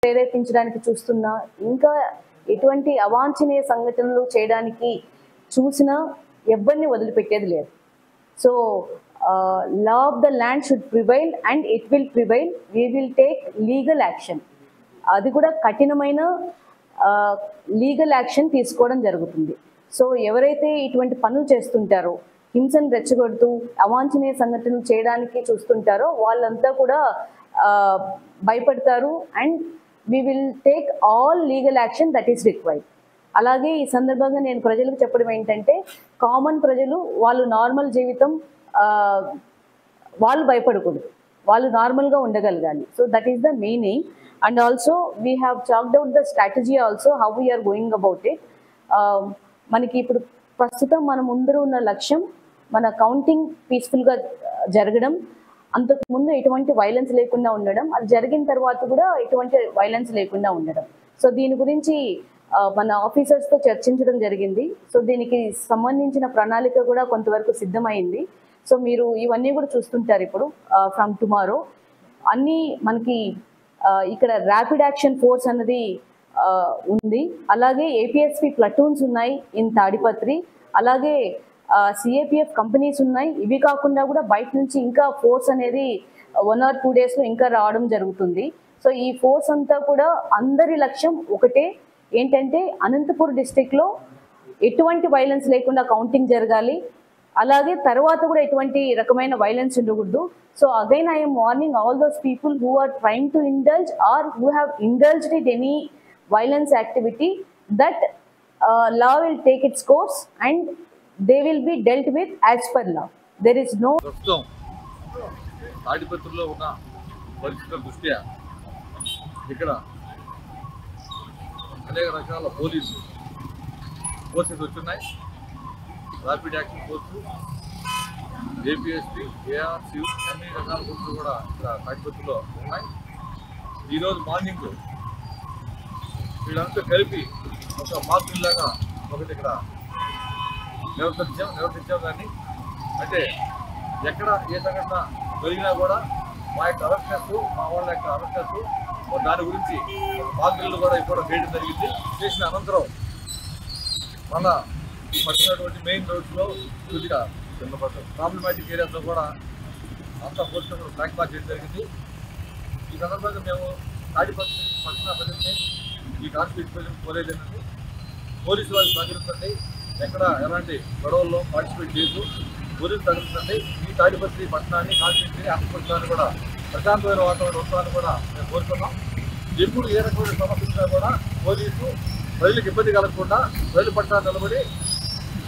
ప్రేరేపించడానికి చూస్తున్నా, ఇంకా ఎటువంటి అవాంఛనీయ సంఘటనలు చేయడానికి చూసినా ఎవరిని వదిలిపెట్టేది లేదు. So law of the land should prevail and it will prevail. We will take legal action. అది కూడా కఠినమైన లీగల్ యాక్షన్ తీసుకోవడం జరుగుతుంది. సో ఎవరైతే ఇటువంటి పనులు చేస్తుంటారో, హింసను రెచ్చగొడుతూ అవాంఛనీయ సంఘటనలు చేయడానికి చూస్తుంటారో వాళ్ళంతా కూడా భయపడతారు. And we will take all legal action that is required. అలాగే ఈ సందర్భంగా నేను ప్రజలకు చెప్పడం ఏంటంటే, కామన్ ప్రజలు వాళ్ళు నార్మల్ జీవితం వాళ్ళు భయపడకూడదు, వాళ్ళు నార్మల్గా ఉండగలగాలి. So that is the meaning. And also we have chalked out the strategy also how we are going about it. మనకి ఇప్పుడు ప్రస్తుతం మన ముందర ఉన్న లక్ష్యం మన కౌంటింగ్ పీస్ఫుల్గా జరగడం, అంతకుముందు ఎటువంటి వైలెన్స్ లేకుండా ఉండడం, అది జరిగిన తర్వాత కూడా ఎటువంటి వైలెన్స్ లేకుండా ఉండడం. సో దీని గురించి మన ఆఫీసర్స్తో చర్చించడం జరిగింది. సో దీనికి సంబంధించిన ప్రణాళిక కూడా కొంతవరకు సిద్ధమైంది. సో మీరు ఇవన్నీ కూడా చూస్తుంటారు ఇప్పుడు ఫ్రమ్ టుమారో. అన్నీ మనకి ఇక్కడ ర్యాపిడ్ యాక్షన్ ఫోర్స్ అన్నది ఉంది, అలాగే ఏపీఎస్పీ ప్లటూన్స్ ఉన్నాయి ఇన్ తాడిపత్రి, అలాగే సిఏపిఎఫ్ కంపెనీస్ ఉన్నాయి. ఇవి కాకుండా కూడా బయట నుంచి ఇంకా ఫోర్స్ అనేది 1 or 2 days ఇంకా రావడం జరుగుతుంది. సో ఈ ఫోర్స్ అంతా కూడా అందరి లక్ష్యం ఒకటే, ఏంటంటే అనంతపూర్ డిస్ట్రిక్ట్లో ఎటువంటి వైలెన్స్ లేకుండా కౌంటింగ్ జరగాలి, అలాగే తర్వాత కూడా ఎటువంటి రకమైన వైలెన్స్ ఉండకూడదు. So again I'm warning all those people who are trying to indulge or who have indulged in any violence activity, that law will take its course and they will be dealt with as per law. There is no తాడిపత్రిలో ఉన్న పరిస్థితుల దృష్ట్యా ఇక్కడ అనేక రకాల police forces వచ్చున్నాయి. Rapid action force, APSP, ARC, అన్ని రకాల ఫోర్సులు కూడా ఇక్కడ తాడిపత్రిలో ఉన్నాయి. ఈరోజు మార్నింగ్ వీళ్ళంతా కలిపి ఒక మాతృలాగా ఒకటి ఇక్కడ నిర్వర్తించాం. కానీ అంటే ఎక్కడ ఏ సంఘటన జరిగినా కూడా మా యొక్క అవేర్నెస్, మా వాళ్ళ యొక్క అవేర్నెస్, దాని గురించి మాతృలు కూడా ఇప్పుడు వేయడం జరిగింది. చేసిన అనంతరం మన ఈ పట్టినటువంటి మెయిన్ రోడ్స్లో కొద్దిగా ప్రాబ్లమాటిక్ ఏరియాస్లో కూడా అంతా పోలీసులు బ్లాక్ మార్క్ చేయడం జరిగింది. ఈ సందర్భంగా మేము తాడిపత్రి పట్టణ ప్రజల్ని ఈ కాన్స్టిట్యూషన్ ప్రజలు కోరేదేనండి, పోలీసు వాళ్ళు సహకరించండి, ఎక్కడ ఎలాంటి గొడవల్లో పార్టిసిపేట్ చేయదు, పోలీసు సహకరించండి. ఈ తాడిపత్రి పట్టణాన్ని, కాన్స్టిట్యూషన్ని, ఆంధ్రప్రదేశాన్ని కూడా ప్రశాంతమైన వాతావరణం వస్తామని కూడా మేము కోరుతున్నాం. ఎప్పుడు ఏ రకమైన సమస్య కూడా పోలీసు ప్రజలకు ఇబ్బంది కలగకుండా ప్రజల పట్ల నిలబడి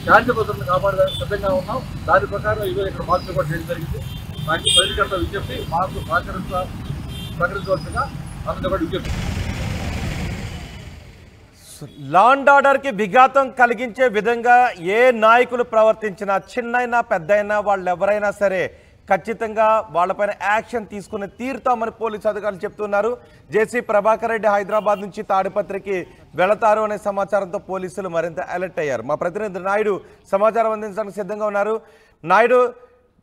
శాంతి భద్రతను కాపాడడానికి సిద్ధంగా ఉన్నాం. దాని ప్రకారం ఈరోజు ఇక్కడ మార్పులు కూడా చేయడం జరిగింది. దానికి ప్రజలకంతా విజ్ఞప్తి, మాకు సహకరించవలసిగా అందరూ కూడా విజ్ఞప్తి. లా అండ్ ఆర్డర్కి విఘాతం కలిగించే విధంగా ఏ నాయకులు ప్రవర్తించినా, చిన్నైనా పెద్దయినా, వాళ్ళు ఎవరైనా సరే ఖచ్చితంగా వాళ్ళపైన యాక్షన్ తీసుకుని తీరుతామని పోలీసు అధికారులు చెప్తున్నారు. జేసీ ప్రభాకర్ రెడ్డి హైదరాబాద్ నుంచి తాడిపత్రికి వెళతారు అనే సమాచారంతో పోలీసులు మరింత అలర్ట్ అయ్యారు. మా ప్రతినిధి నాయుడు సమాచారం అందించడానికి సిద్ధంగా ఉన్నారు. నాయుడు,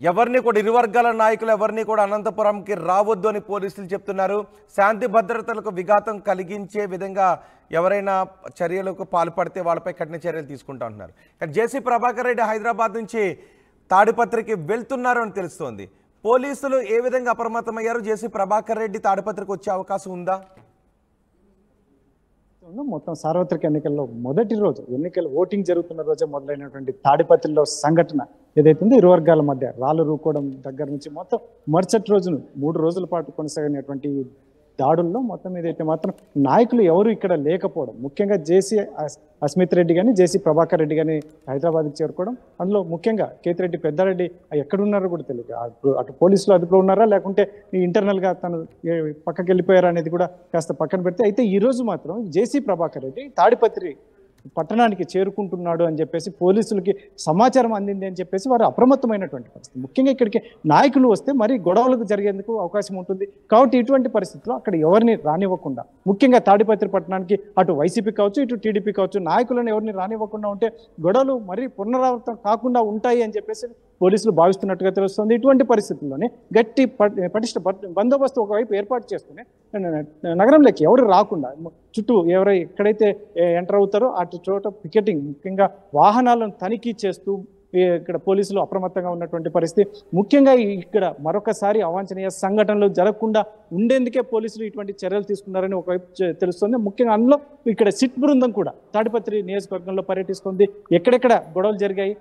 ఎవరిని కూడా, ఇరు వర్గాల నాయకులు ఎవరిని కూడా అనంతపురంకి రావద్దు అని పోలీసులు చెప్తున్నారు. శాంతి భద్రతలకు విఘాతం కలిగించే విధంగా ఎవరైనా చర్యలకు పాల్పడితే వాళ్ళపై కఠిన చర్యలు తీసుకుంటా ఉంటున్నారు. కానీ జేసీ ప్రభాకర్ రెడ్డి హైదరాబాద్ నుంచి తాడిపత్రికి వెళ్తున్నారు అని తెలుస్తోంది. పోలీసులు ఏ విధంగా అప్రమత్తమయ్యారు? జేసీ ప్రభాకర్ రెడ్డి తాడిపత్రికి వచ్చే అవకాశం ఉందా? మొత్తం సార్వత్రిక ఎన్నికల్లో మొదటి రోజు, ఎన్నికల ఓటింగ్ జరుగుతున్న రోజే మొదలైనటువంటి తాడిపత్రిలో సంఘటన ఏదైతుందో ఇరు వర్గాల మధ్య రాళ్ళు రూకోవడం దగ్గర నుంచి మొత్తం మరుసటి రోజును 3 రోజుల పాటు కొనసాగినటువంటి దాడుల్లో మొత్తం ఏదైతే మాత్రం నాయకులు ఎవరు ఇక్కడ లేకపోవడం, ముఖ్యంగా జేసీ అస్మిత్ రెడ్డి కానీ జేసీ ప్రభాకర్ రెడ్డి కానీ హైదరాబాద్కి చేరుకోవడం, అందులో ముఖ్యంగా కేతిరెడ్డి పెద్దారెడ్డి ఎక్కడున్నారో కూడా తెలియదు. అటు పోలీసులు అదుపులో ఉన్నారా లేకుంటే ఇంటర్నల్గా తను పక్కకి వెళ్ళిపోయారా అనేది కూడా కాస్త పక్కన పెడితే, అయితే ఈరోజు మాత్రం జేసీ ప్రభాకర్ రెడ్డి తాడిపత్రి పట్టణానికి చేరుకుంటున్నాడు అని చెప్పేసి పోలీసులకి సమాచారం అందింది అని చెప్పేసి వారు అప్రమత్తమైనటువంటి పరిస్థితి. ముఖ్యంగా ఇక్కడికి నాయకులు వస్తే మరి గొడవలకు జరిగేందుకు అవకాశం ఉంటుంది కాబట్టి ఇటువంటి పరిస్థితుల్లో అక్కడ ఎవరిని రానివ్వకుండా, ముఖ్యంగా తాడిపత్రి పట్టణానికి అటు వైసీపీ కావచ్చు ఇటు టీడీపీ కావచ్చు నాయకులను ఎవరిని రానివ్వకుండా ఉంటే గొడవలు మరీ పునరావృతం కాకుండా ఉంటాయి అని చెప్పేసి పోలీసులు భావిస్తున్నట్టుగా తెలుస్తుంది. ఇటువంటి పరిస్థితుల్లోనే గట్టి పటిష్ట బందోబస్తు ఒకవైపు ఏర్పాటు చేసుకుని నగరంలోకి ఎవరు రాకుండా చుట్టూ ఎక్కడైతే ఎంటర్ అవుతారో అటు చోట పికెటింగ్, ముఖ్యంగా వాహనాలను తనిఖీ చేస్తూ ఇక్కడ పోలీసులు అప్రమత్తంగా ఉన్నటువంటి పరిస్థితి. ముఖ్యంగా ఇక్కడ మరొకసారి అవాంఛనీయ సంఘటనలు జరగకుండా ఉండేందుకే పోలీసులు ఇటువంటి చర్యలు తీసుకున్నారని ఒకవైపు తెలుస్తుంది. ముఖ్యంగా అందులో ఇక్కడ సిట్ బృందం కూడా తాడిపత్రి నియోజకవర్గంలో పర్యటిస్తుంది. ఎక్కడెక్కడ గొడవలు జరిగాయి,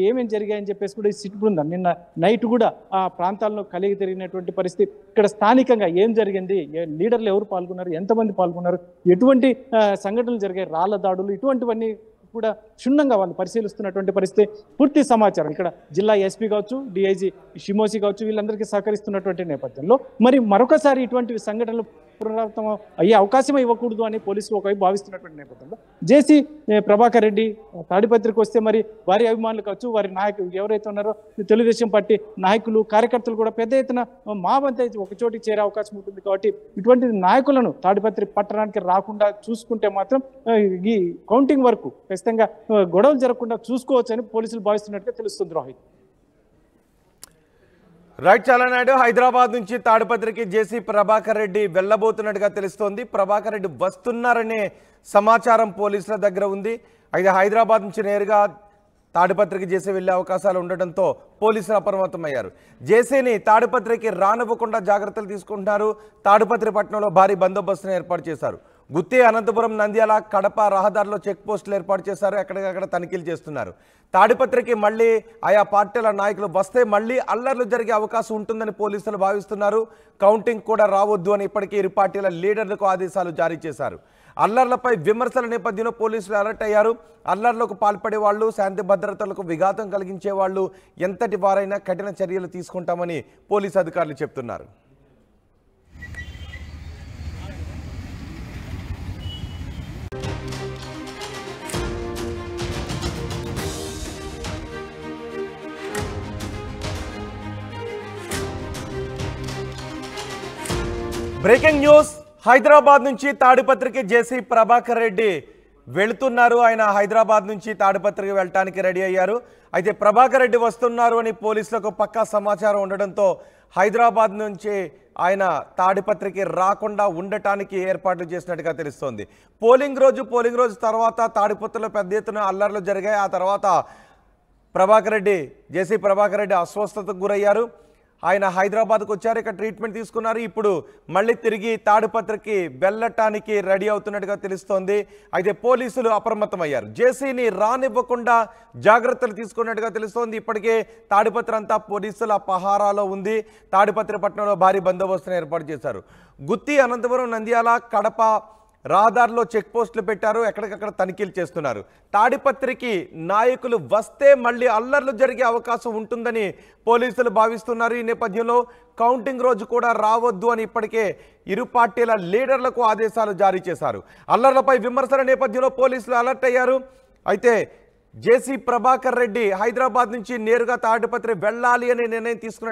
ఏమేమి జరిగాయని చెప్పేసి కూడా ఈ సిట్ బృందం నిన్న నైట్ కూడా ఆ ప్రాంతాల్లో కలిగి తిరిగినటువంటి పరిస్థితి. ఇక్కడ స్థానికంగా ఏం జరిగింది, లీడర్లు ఎవరు పాల్గొన్నారు, ఎంతమంది పాల్గొన్నారు, ఎటువంటి సంఘటనలు జరిగాయి, రాళ్ల దాడులు, ఇటువంటివన్నీ కూడా క్షుణ్ణంగా వాళ్ళు పరిశీలిస్తున్నటువంటి పరిస్థితి. పూర్తి సమాచారం ఇక్కడ జిల్లా ఎస్పీ కావచ్చు, డిఐజీ షిమోసి కావచ్చు, వీళ్ళందరికీ సహకరిస్తున్నటువంటి నేపథ్యంలో మరి మరొకసారి ఇటువంటి సంఘటనలు పునరావృతం అయ్యే అవకాశం ఇవ్వకూడదు అని పోలీసులు ఒకవైపు భావిస్తున్నటువంటి నేపథ్యంలో జేసీ ప్రభాకర్ రెడ్డి తాడిపత్రికి వస్తే మరి వారి అభిమానులు కావచ్చు, వారి నాయకులు ఎవరైతే ఉన్నారో తెలుగుదేశం పార్టీ నాయకులు, కార్యకర్తలు కూడా పెద్ద ఎత్తున మావంతా ఒక చోటికి చేరే అవకాశం ఉంటుంది. కాబట్టి ఇటువంటి నాయకులను తాడిపత్రి పట్టణానికి రాకుండా చూసుకుంటే మాత్రం ఈ కౌంటింగ్ వరకు ఖచ్చితంగా గొడవలు జరగకుండా చూసుకోవచ్చని పోలీసులు భావిస్తున్నట్టుగా తెలుస్తుంది. రోహిత్. రైట్, చాలా నాయుడు. హైదరాబాద్ నుంచి తాడిపత్రికి జేసీ ప్రభాకర్ రెడ్డి వెళ్ళబోతున్నట్టుగా తెలుస్తోంది. ప్రభాకర్ రెడ్డి వస్తున్నారనే సమాచారం పోలీసుల దగ్గర ఉంది. అయితే హైదరాబాద్ నుంచి నేరుగా తాడిపత్రికి జేసీ వెళ్లే అవకాశాలు ఉండడంతో పోలీసులు అప్రమత్తమయ్యారు. జేసీని తాడిపత్రికి రానివ్వకుండా జాగ్రత్తలు తీసుకుంటున్నారు. తాడిపత్రి పట్టణంలో భారీ బందోబస్తును ఏర్పాటు చేశారు. గుత్తి, అనంతపురం, నంద్యాల, కడప రహదారిలో చెక్ పోస్టులు ఏర్పాటు చేశారు. ఎక్కడికక్కడ తనిఖీలు చేస్తున్నారు. తాడిపత్రికి మళ్ళీ ఆయా పార్టీల నాయకులు వస్తే మళ్ళీ అల్లర్లు జరిగే అవకాశం ఉంటుందని పోలీసులు భావిస్తున్నారు. కౌంటింగ్ కూడా రావద్దు అని ఇప్పటికీ ఇరు పార్టీల లీడర్లకు ఆదేశాలు జారీ చేశారు. అల్లర్లపై విమర్శల నేపథ్యంలో పోలీసులు అలర్ట్ అయ్యారు. అల్లర్లకు పాల్పడే వాళ్ళు, శాంతి భద్రతలకు విఘాతం కలిగించే వాళ్ళు ఎంతటి వారైనా కఠిన చర్యలు తీసుకుంటామని పోలీసు అధికారులు చెప్తున్నారు. Breaking news. హైదరాబాద్ నుంచి తాడిపత్రికి జేసీ ప్రభాకర్ రెడ్డి వెళుతున్నారు. ఆయన హైదరాబాద్ నుంచి తాడిపత్రికి వెళ్ళటానికి రెడీ అయ్యారు. అయితే ప్రభాకర్ రెడ్డి వస్తున్నారు అని పోలీసులకు పక్కా సమాచారం ఉండడంతో హైదరాబాద్ నుంచి ఆయన తాడిపత్రికి రాకుండా ఉండటానికి ఏర్పాట్లు చేసినట్టుగా తెలుస్తోంది. పోలింగ్ రోజు తర్వాత తాడిపత్రిలో పెద్ద ఎత్తున అల్లర్లు జరిగాయి. ఆ తర్వాత జేసీ ప్రభాకర్ రెడ్డి అస్వస్థతకు గురయ్యారు. ఆయన హైదరాబాద్కు వచ్చారు, ఇక్కడ ట్రీట్మెంట్ తీసుకున్నారు. ఇప్పుడు మళ్ళీ తిరిగి తాడిపత్రికి వెళ్ళటానికి రెడీ అవుతున్నట్టుగా తెలుస్తోంది. అయితే పోలీసులు అప్రమత్తమయ్యారు. జేసీని రానివ్వకుండా జాగ్రత్తలు తీసుకున్నట్టుగా తెలుస్తోంది. ఇప్పటికే తాడిపత్రి అంతా పోలీసుల పహారాలో ఉంది. తాడిపత్రి పట్టణంలో భారీ బందోబస్తును ఏర్పాటు చేశారు. గుత్తి, అనంతపురం, నంద్యాల, కడప రహదారిలో చెక్ పోస్టులు పెట్టారు. ఎక్కడికక్కడ తనిఖీలు చేస్తున్నారు. తాడిపత్రికి నాయకులు వస్తే మళ్ళీ అల్లర్లు జరిగే అవకాశం ఉంటుందని పోలీసులు భావిస్తున్నారు. ఈ నేపథ్యంలో కౌంటింగ్ రోజు కూడా రావద్దు అని ఇప్పటికే ఇరు పార్టీల లీడర్లకు ఆదేశాలు జారీ చేశారు. అల్లర్లపై విమర్శల నేపథ్యంలో పోలీసులు అలర్ట్ అయ్యారు. అయితే జేసీ ప్రభాకర్ రెడ్డి హైదరాబాద్ నుంచి నేరుగా తాడిపత్రి వెళ్ళాలి అనే నిర్ణయం తీసుకున్నట్టు